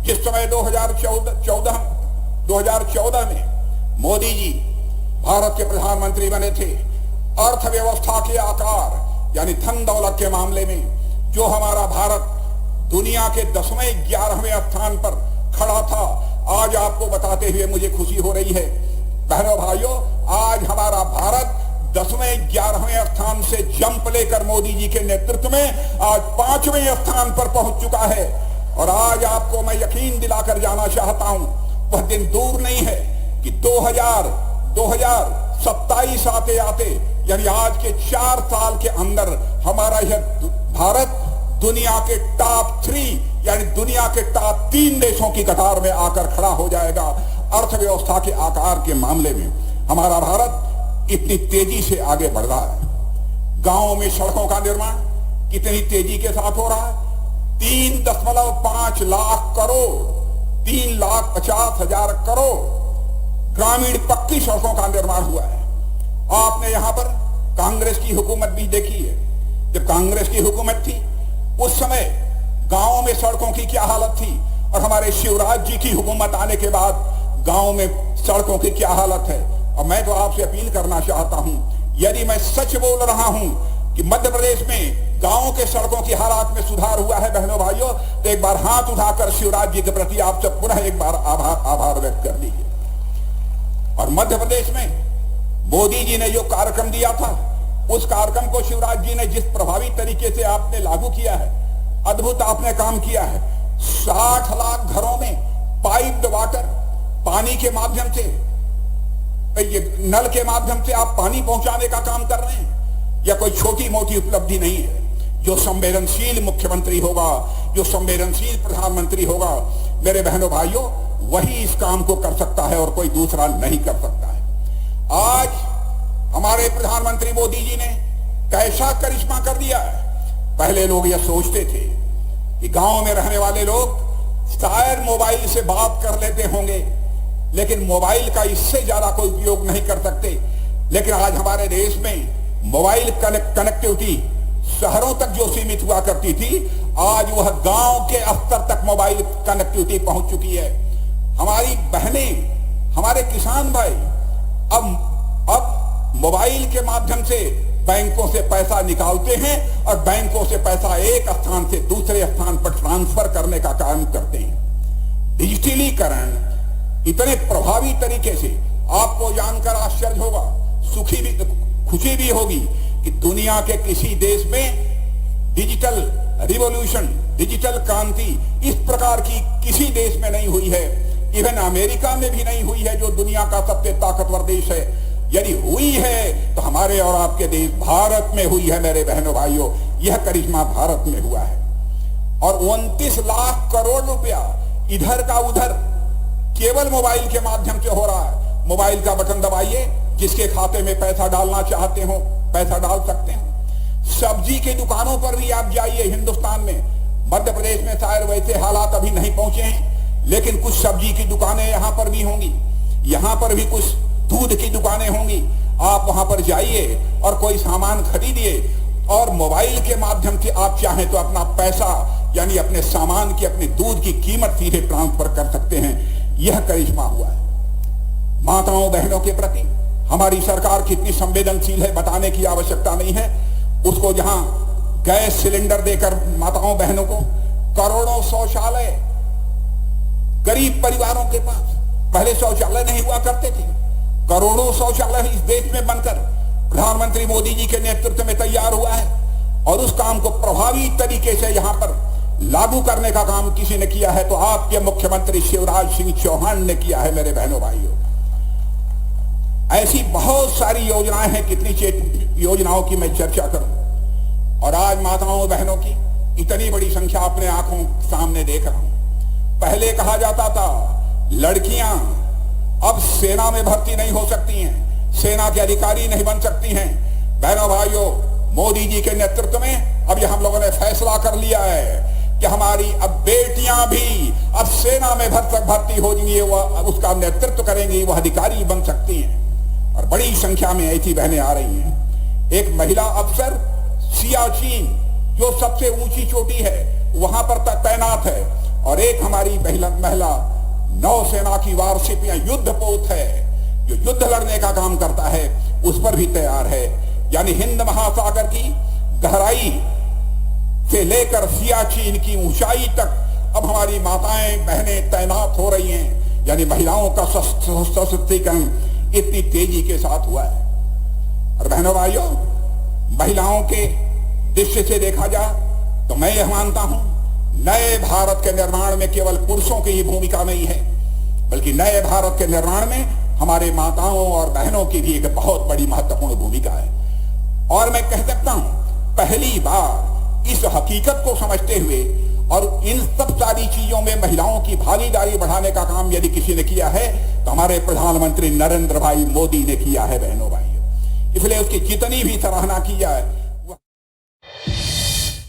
S4: जिस समय 2014 में मोदी जी भारत के प्रधानमंत्री बने थे, अर्थव्यवस्था के आकार यानी धन दौलत के मामले में जो हमारा भारत दुनिया के 10वें 11वें स्थान पर खड़ा था, आज आपको बताते हुए मुझे खुशी हो रही है। बहनों भाइयों, आज हमारा भारत 10वें 11वें स्थान से जंप लेकर मोदी जी के नेतृत्व में आज 5वें स्थान पर पहुंच चुका है। और आज आपको मैं यकीन दिलाकर जाना चाहता हूं, वह दिन दूर नहीं है कि 2027 आते आते यानी आज के 4 साल के अंदर हमारा यह भारत दुनिया के टॉप 3 यानी दुनिया के टॉप 3 देशों की कतार में आकर खड़ा हो जाएगा। अर्थव्यवस्था के आकार के मामले में हमारा भारत इतनी तेजी से आगे बढ़ रहा है। गांवों में सड़कों का निर्माण कितनी तेजी के साथ हो रहा है। 3.5 लाख करोड़, 3,50,000 करोड़ ग्रामीण पक्की सड़कों का निर्माण हुआ है। आपने यहां पर कांग्रेस की हुकूमत भी देखी है। जब कांग्रेस की हुकूमत थी उस समय गांवों में सड़कों की क्या हालत थी, और हमारे शिवराज जी की हुकूमत आने के बाद गांवों में सड़कों की क्या हालत है। और मैं तो आपसे अपील करना चाहता हूं, यदि मैं सच बोल रहा हूं कि मध्य प्रदेश में गांवों के सड़कों की हालात में सुधार हुआ है बहनों भाइयों, तो एक बार हाथ उठाकर शिवराज जी के प्रति आप सब पुनः एक बार आभार व्यक्त कर लीजिए। और मध्य प्रदेश में मोदी जी ने जो कार्यक्रम दिया था, उस कार्यक्रम को शिवराज जी ने जिस प्रभावी तरीके से आपने लागू किया है, अद्भुत आपने काम किया है। 60 लाख घरों में पाइप्ड वाटर, पानी के माध्यम से, ये नल के माध्यम से आप पानी पहुंचाने का काम कर रहे हैं। यह कोई छोटी मोटी उपलब्धि नहीं है। जो संवेदनशील मुख्यमंत्री होगा, जो संवेदनशील प्रधानमंत्री होगा, मेरे बहनों भाइयों, वही इस काम को कर सकता है और कोई दूसरा नहीं कर सकता है। आज हमारे प्रधानमंत्री मोदी जी ने कैसा करिश्मा कर दिया है। पहले लोग यह सोचते थे कि गांव में रहने वाले लोग शायद मोबाइल से बात कर लेते होंगे, लेकिन मोबाइल का इससे ज्यादा कोई उपयोग नहीं कर सकते। लेकिन आज हमारे देश में मोबाइल कनेक्टिविटी शहरों तक जो सीमित हुआ करती थी, आज वह गांव के स्तर तक मोबाइल कनेक्टिविटी पहुंच चुकी है। हमारी बहनें, हमारे किसान भाई अब मोबाइल के माध्यम से बैंकों से पैसा निकालते हैं और बैंकों से पैसा एक स्थान से दूसरे स्थान पर ट्रांसफर करने का काम करते हैं। डिजिटलीकरण इतने प्रभावी तरीके से, आपको जानकर आश्चर्य होगा, खुशी भी होगी कि दुनिया के किसी देश में डिजिटल रिवॉल्यूशन, डिजिटल क्रांति इस प्रकार की किसी देश में नहीं हुई है। इवन अमेरिका में भी नहीं हुई है, जो दुनिया का सबसे ताकतवर देश है। यदि हुई है तो हमारे और आपके देश भारत में हुई है मेरे बहनों भाइयों। यह करिश्मा भारत में हुआ है। और 29 लाख करोड़ रुपया इधर का उधर केवल मोबाइल के माध्यम से हो रहा है। मोबाइल का बटन दबाइए, जिसके खाते में पैसा डालना चाहते हो पैसा डाल सकते हैं। सब्जी की दुकानों पर भी आप जाइए हिंदुस्तान में, मध्य प्रदेश में शायद वैसे हालात अभी नहीं पहुंचे हैं, लेकिन कुछ सब्जी की दुकानें यहां पर भी होंगी, यहां पर भी कुछ दूध की दुकानें होंगी। आप वहां पर जाइए और कोई सामान खरीदिए और मोबाइल के माध्यम से आप चाहें तो अपना पैसा यानी अपने सामान की, अपने दूध की कीमत सीधे ट्रांसफर कर सकते हैं। यह करिश्मा हुआ है। माताओं बहनों के प्रति हमारी सरकार कितनी संवेदनशील है बताने की आवश्यकता नहीं है। उसको जहां गैस सिलेंडर देकर माताओं बहनों को करोड़ों शौचालय गरीब परिवारों के पास, पहले शौचालय नहीं हुआ करते थे, करोड़ों शौचालय इस देश में बनकर प्रधानमंत्री मोदी जी के नेतृत्व में तैयार हुआ है। और उस काम को प्रभावी तरीके से यहां पर लागू करने का काम किसी ने किया है तो आपके मुख्यमंत्री शिवराज सिंह चौहान ने किया है मेरे बहनों भाइयों। ऐसी बहुत सारी योजनाएं हैं, कितनी योजनाओं की मैं चर्चा करूं। और आज माताओं बहनों की इतनी बड़ी संख्या अपने आंखों सामने देख रहा हूं। पहले कहा जाता था लड़कियां अब सेना में भर्ती नहीं हो सकती हैं, सेना के अधिकारी नहीं बन सकती हैं। बहनों भाइयों, मोदी जी के नेतृत्व में अब यह हम लोगों ने फैसला कर लिया है कि हमारी अब बेटियां भी अब सेना में भर्ती हो जाएंगी, वह उसका नेतृत्व करेंगी, वह अधिकारी बन सकती हैं। और बड़ी संख्या में ऐसी बहनें आ रही हैं। एक महिला अफसर सियाचिन, जो सबसे ऊंची चोटी है, वहां पर तैनात है। और एक हमारी महिला नौसेना की वारशिप या युद्धपोत है, जो युद्ध लड़ने का काम करता है, उस पर भी तैयार है। यानी हिंद महासागर की गहराई से लेकर सियाचिन की ऊंचाई तक अब हमारी माताएं बहनें तैनात हो रही हैं। यानी महिलाओं का सशक्तिकरण इतनी तेजी के साथ हुआ है। और बहनों भाइयों, महिलाओं के दृष्टि से देखा जाए तो मैं यह मानता हूं नए भारत के निर्माण में केवल पुरुषों की ही भूमिका नहीं है, बल्कि नए भारत के निर्माण में हमारे माताओं और बहनों की भी एक बहुत बड़ी महत्वपूर्ण भूमिका है। और मैं कह सकता हूं पहली बार इस हकीकत को समझते हुए और इन सब सारी चीजों में महिलाओं की भागीदारी बढ़ाने का काम यदि किसी ने किया है तो हमारे प्रधानमंत्री नरेंद्र भाई मोदी ने किया है बहनों भाइयों। इसलिए उसकी जितनी भी सराहना की जाए